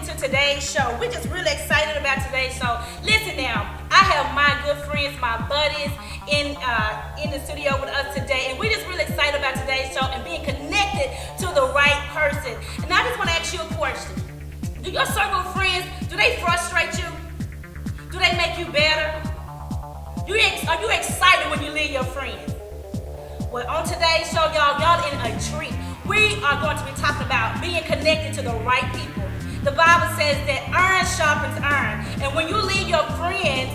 into today's show. We're just really excited about today's show. Listen now, I have my good friends, my buddies in the studio with us today, and we're just really excited about today's show and being connected to the right person. And I just want to ask you a question. Do your circle of friends, do they frustrate you? Do they make you better? Are you excited when you leave your friends? Well, on today's show, y'all in a treat. We are going to be talking about being connected to the right people. The Bible says that iron sharpens iron. And when you leave your friends,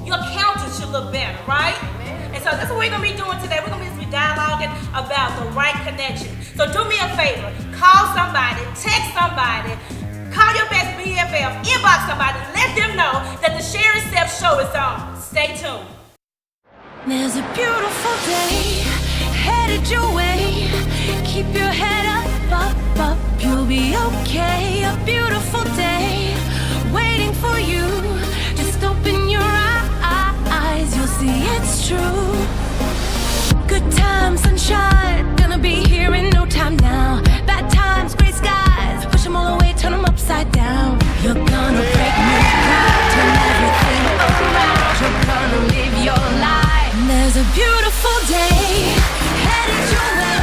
your countenance should look better, right? Amen. And so that's what we're going to be doing today. We're going to be dialoguing about the right connection. So do me a favor. Call somebody, text somebody, call your best BFF, inbox somebody, let them know that the Sherry Self Show is on. Stay tuned. There's a beautiful day headed your way. Keep your head up, you'll be okay. A beautiful day waiting for you. Just open your eyes, you'll see it's true. Good times, sunshine, gonna be here in no time now. Bad times, gray skies, push them all away, turn them upside down. You're gonna break new ground, turn everything around. You're gonna live your life. There's a beautiful day headed your way.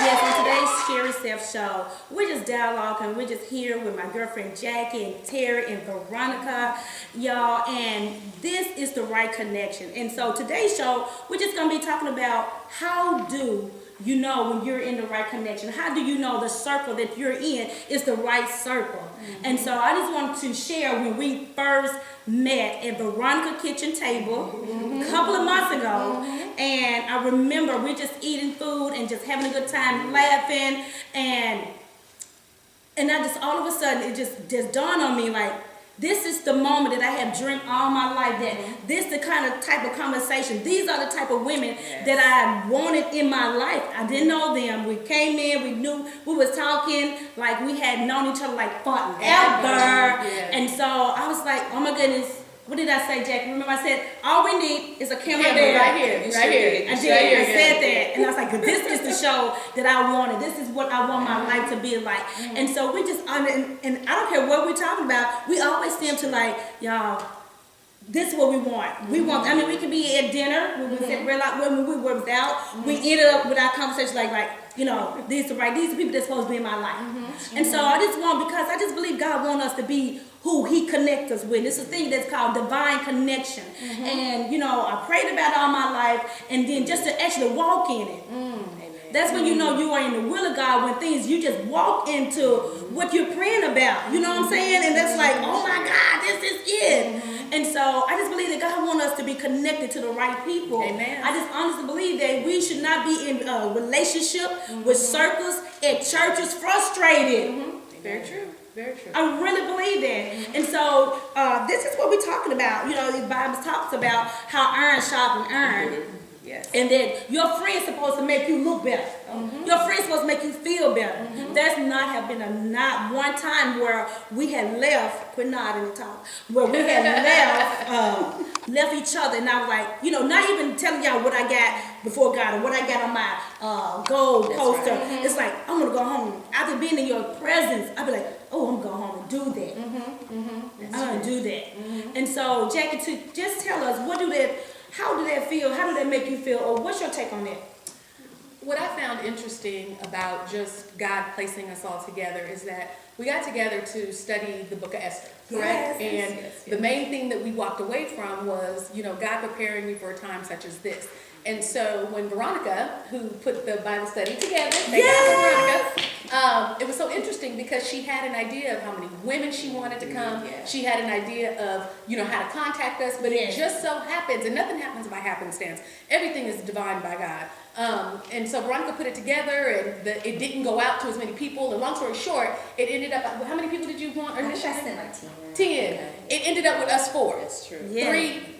Yes, on today's Sherry Self Show, we're just dialoguing. We're just here with my girlfriend Jackie and Terry and Veronica, y'all, and this is the right connection. And so today's show, we're just gonna be talking about how do you know when you're in the right connection? How do you know the circle that you're in is the right circle? Mm-hmm. And so I just want to share when we first met at Veronica kitchen table a couple of months ago. And I remember we're just eating food and just having a good time, laughing, and I just all of a sudden it just dawned on me like, this is the moment that I have dreamed all my life, that this is the kind of type of conversation. These are the type of women that I wanted in my life. I didn't know them. We came in, we knew, we was talking like we had known each other like forever. Yes. And so I was like, oh my goodness, what did I say, Jackie? Remember I said, all we need is a camera there. Right here. I said that. And I was like, this is the show that I wanted. This is what I want my life to be like. And so we just, and I don't care what we're talking about, we always seem to like, y'all, this is what we want. We want, I mean, we could be at dinner, when we said when we were out, we ended up with our conversation like, you know, these are people that's supposed to be in my life. And so I just want, because I just believe God wants us to be who He connects us with. It's a thing that's called divine connection. And, you know, I prayed about it all my life, and then just to actually walk in it. That's when you know you are in the will of God, when things, you just walk into what you're praying about. You know what I'm saying? And that's like, oh my God, this is it. And so I just believe that God wants us to be connected to the right people. Amen. I just honestly believe that we should not be in a relationship with circles at churches frustrated. Very true. Very true. I really believe that. And so this is what we're talking about. You know, the Bible talks about how iron sharpens iron. Yes. And that your friend's supposed to make you look better. Your friend's supposed to make you feel better. There's not been not one time where we had left, quit nodding and talk, where we had left each other, and I was like, you know, not even telling y'all what I got before God or what I got on my gold poster. Right. It's like, I'm going to go home. After being in your presence, I'll be like, oh, I'm going to go home and do that. I'm going to do that. And so, Jackie, just tell us, how did that feel? How did that make you feel? Or what's your take on that? What I found interesting about just God placing us all together is that we got together to study the book of Esther, correct? Yes, the main thing that we walked away from was, you know, God preparing me for a time such as this. And so when Veronica, who put the Bible study together, thank God for Veronica, it was so interesting because she had an idea of how many women she wanted to come. She had an idea of, you know, how to contact us, but it just so happens, and nothing happens by happenstance. Everything is divine by God. And so Veronica put it together, and it didn't go out to as many people. And long story short, it ended up, how many people did you want? I think I said like 10. 10. It ended up with us 4. That's true. Yeah.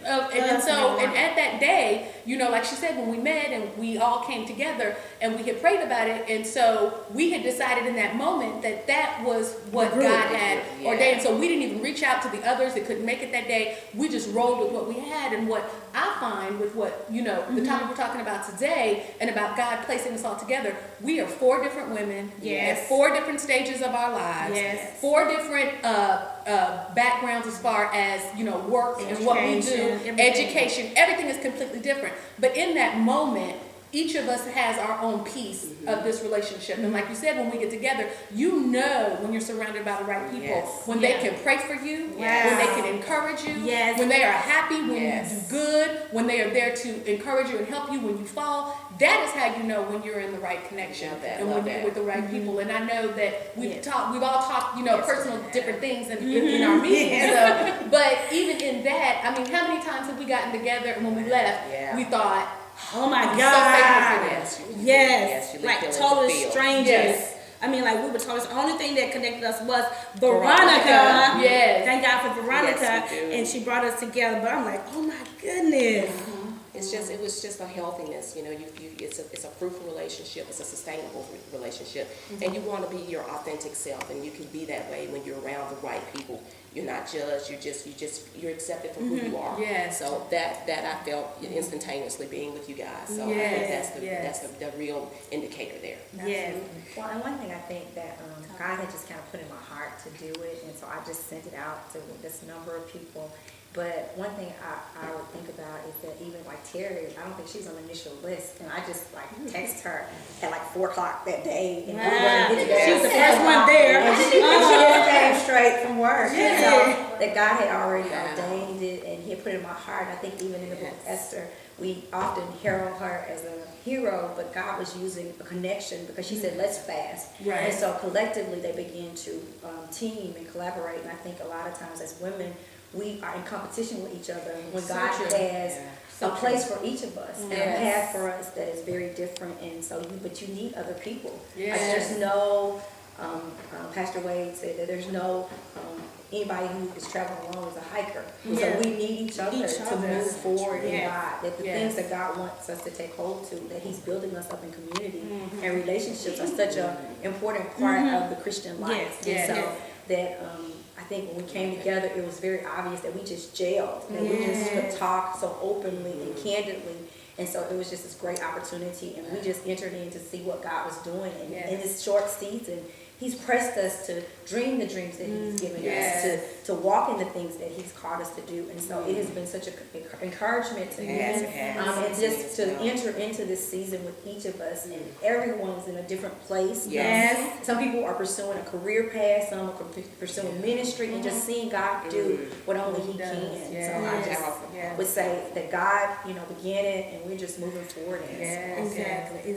And at that day, like she said, when we met and we all came together and we had prayed about it, and so we had decided in that moment that was what God had ordained. So we didn't even reach out to the others that couldn't make it that day. We just rolled with what we had. And what I find with what, the topic we're talking about today and about God placing us all together, we are 4 different women at 4 different stages of our lives, 4 different backgrounds as far as, work and what we do, education, everything is completely different. But in that moment, each of us has our own piece of this relationship. And like you said, when we get together, when you're surrounded by the right people, when they can pray for you, when they can encourage you, when they are happy, when you do good, when they are there to encourage you and help you when you fall. That is how you know when you're in the right connection and when you're with the right people. And I know that we've all talked, personal different things in our meetings. So, but even in that, I mean, how many times have we gotten together and when we left, we thought, oh my God, like total strangers. Yes. I mean, like we were told the only thing that connected us was Veronica. Yes. Thank God for Veronica, and she brought us together. But I'm like, oh my goodness. It was just a healthiness, it's a fruitful relationship, it's a sustainable relationship, and you want to be your authentic self, and you can be that way when you're around the right people. You're not judged, you're accepted for who you are. Yes. So that I felt instantaneously being with you guys. So I think that's the real indicator there. Yes. Well, and one thing I think that God had just kind of put in my heart to do it, and so I just sent it out to this number of people. But one thing I would think about is that even like Terry, I don't think she's on the initial list, and I just like text her at like 4 o'clock that day, and she was the first one there. And she just came straight from work. And so that God had already ordained it, and He had put it in my heart. I think even in the book of Esther, we often herald her as a hero, but God was using a connection because she said, let's fast. Right. And so collectively they began to team and collaborate. And I think a lot of times as women, we are in competition with each other when God has a place for each of us and a path for us that is very different. And so, but you need other people. Yes. There's no, Pastor Wade said that there's no anybody who is traveling alone is a hiker. So we need each other to move forward in God. That the things that God wants us to take hold to, that He's building us up in community and relationships are such an important part of the Christian life. And so that I think when we came together, it was very obvious that we just gelled and we just could talk so openly and candidly. And so it was just this great opportunity, and we just entered in to see what God was doing. And in this short season, He's pressed us to dream the dreams that He's given us, to walk in the things that He's called us to do. And so it has been such an encouragement to me, and just to enter into this season with each of us. And everyone's in a different place. Yes. Some people are pursuing a career path, some are pursuing ministry, and just seeing God do what only He can. So I just would say that God, began it, and we're just moving forward in it. Exactly.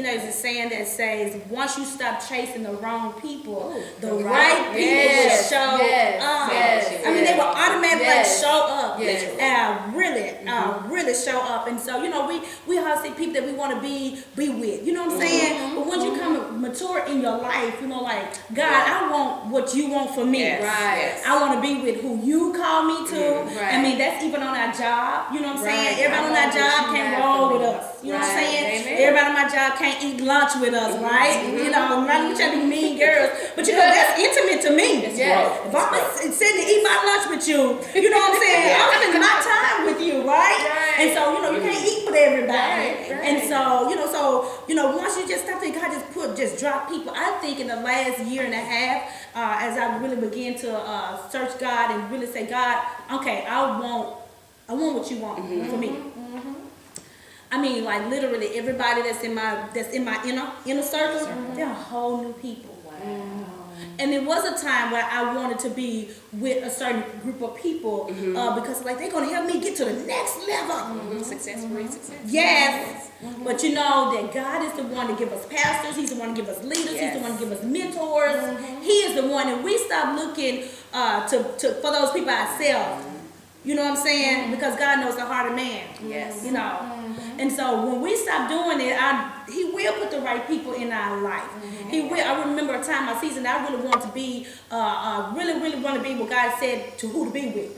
There's a saying that says, once you stop chasing the wrong people, the right people will show up. I mean, they will automatically show up and really show up. And so, we all see people that we want to be with. You know what I'm saying? But once you come mature in your life, like, God, I want what you want for me. Right. I want to be with who you call me to. I mean, that's even on our job. You know what I'm saying? Everybody on our job can't roll with us. You know what I'm saying? Amen. Everybody on my job can't eat lunch with us, right? We try to be mean girls, but that's intimate to me. If I'm sitting to eat my lunch with you, you know what I'm saying? I'm spending my time with you, right? And so, you can't eat with everybody. And so, once you just stop thinking, God just drop people. I think in the last year and a half, as I really began to search God and really say, God, okay, I want what you want for me. I mean, like literally everybody that's in my inner circle, they're whole new people. And it was a time where I wanted to be with a certain group of people because like they're gonna help me get to the next level. Success. Yes. But that God is the one to give us pastors. He's the one to give us leaders. He's the one to give us mentors. He is the one, and we stop looking for those people ourselves. You know what I'm saying? Because God knows the heart of man. Yes. And And so when we stop doing it, he will put the right people in our life. He will. I remember a time my season I really wanted to be, really want to be what God said to who to be with.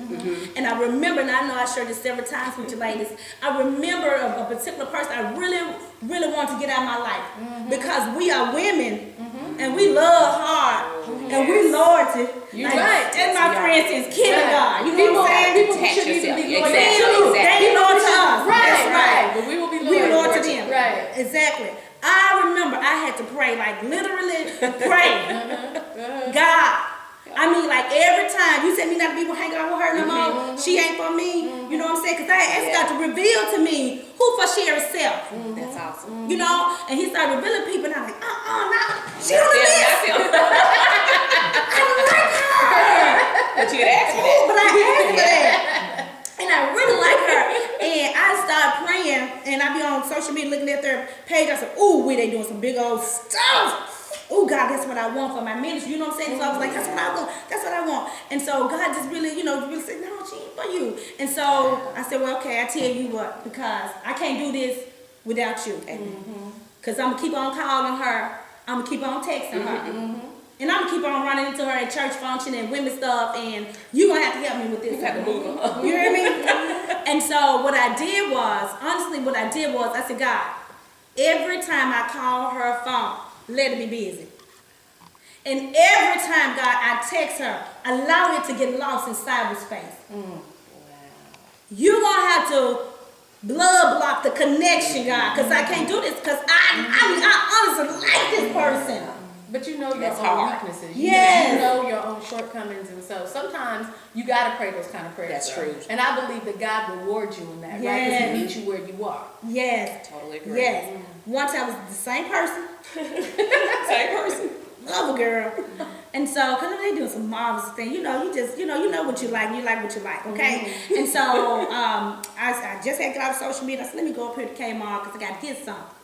And I remember, and I know I shared this several times with you ladies, I remember a particular person I really wanted to get out of my life because we are women and we love hard and we loyalty. You're like, right. And my friends since kindergarten. You know what I'm saying? People shouldn't even be loyal to They us. loyal to us. Right, That's right. But we will be We loyal loyal to them. Right. Exactly. I remember I had to pray, like literally pray. God. I mean, like every time you said me not to be hang out with her no more, she ain't for me. You know what I'm saying? Because I asked God to reveal to me who for Sherry's self. That's awesome. You know? And he started revealing people, and I'm like, no, she on the list. I like her. But you had asked for that. But I asked for that. And I really like her. And I started praying, and I be on social media looking at their page. I said, ooh, they doing some big old stuff. Oh God, that's what I want for my ministry. You know what I'm saying? So I was like, that's what I want. That's what I want. And so God just really, really said, no, she ain't for you. And so I said, well, okay, I tell you what, because I can't do this without you. Because I'm going to keep on calling her. I'm going to keep on texting her. And I'm going to keep on running into her at church function and women's stuff. And you're going to have to help me with this. You have to move on. You hear me? And so what I did was, honestly, I said, God, every time I call her phone, let her be busy. And every time, God, I text her, allow it to get lost in cyberspace. Wow. You're going to have to blood block the connection, God, because I can't do this because I honestly like this person. But you know your That's own hard. weaknesses. Yes. You know your own shortcomings, and so sometimes you gotta pray those kind of prayers. That's true. And I believe that God rewards you in that, right? Because Yes. He meets you where you are. Yes. Totally agree. Yes. One time I was the same person. Same person. Love a girl. And so, because they doing some marvelous thing. You know, you know what you like. You like what you like, okay? And so, I just had to get off social media. I said, let me go up here to Kmart because I got to get something.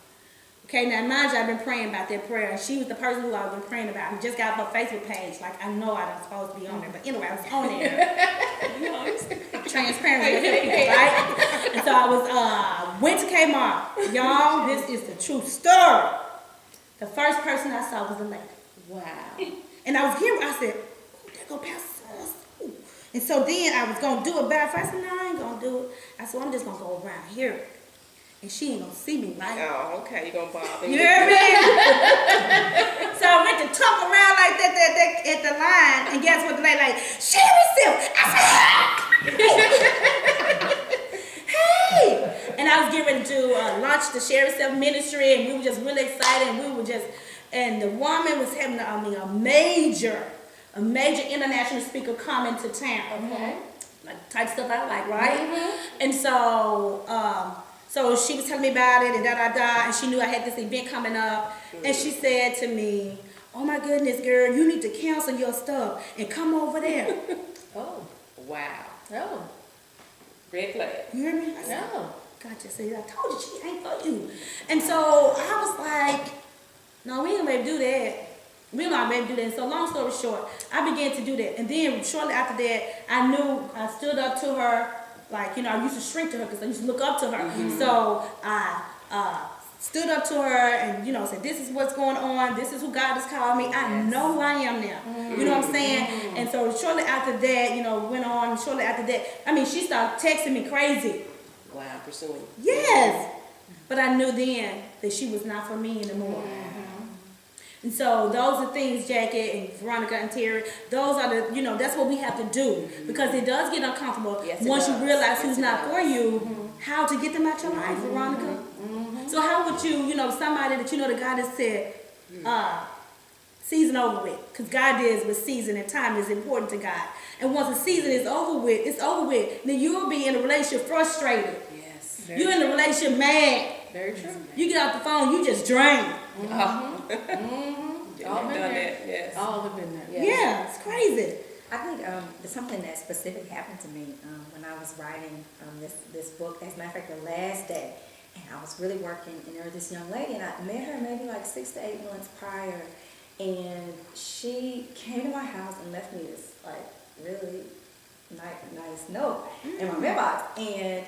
Okay, now mind you, I've been praying about that prayer. And she was the person who I've been praying about. I just got off her Facebook page. Like, I know I don't supposed to be on there. But anyway, I was on there. Transparent with people, right? And so I was, went to Kmart. Y'all, this is the true story. The first person I saw was a lady. Wow. And I was here, I said, oh, there go Pastor so-and-so. And so then I was going to do it back. I said, no, I ain't going to do it. I said, well, I'm just going to go around here. And she ain't going to see me, right? Oh, okay. You're going to bother You hear me? So I went to talk around like that at the line. And guess what the lady like? Sherry Silk. I said, hey. And I was getting ready to launch the Sherry Silk ministry. And we were just really excited. And the woman was having, a major international speaker come into town. Okay. Like type stuff I like, right? And so, so she was telling me about it and and she knew I had this event coming up. And she said to me, oh my goodness, girl, you need to cancel your stuff and come over there. Oh. Wow. Oh. Red flag. You hear me? I said, No. God just said, I told you she ain't for you. And so I was like, no, we ain't ready to do that. We not ready to do that. And so long story short, I began to do that. And then shortly after that, I stood up to her. Like, I used to shrink to her because I used to look up to her. So I stood up to her and, said, this is what's going on. This is who God has called me. I know who I am now. You know what I'm saying? And so shortly after that, went on. Shortly after that, she started texting me crazy. Wow, pursuing. Yes. But I knew then that she was not for me anymore. And so those are things, Jackie and Veronica and Terry, those are the, that's what we have to do. Because it does get uncomfortable once you realize who's not for you, how to get them out your life, Veronica. So how would you, somebody that that God has said, season over with. Because God deals with season and time is important to God. And once the season is over with, it's over with. Then you'll be in a relationship frustrated. Yes. You're in a relationship mad. Very true. You get off the phone, you just drained. All been there. That, yes. All have been there. Yeah, it's crazy. I think something that specific happened to me when I was writing this book. As a matter of fact, the last day, and I was really working, and there was this young lady, and I met her maybe like 6 to 8 months prior, and she came to my house and left me this like really nice note in my mailbox, and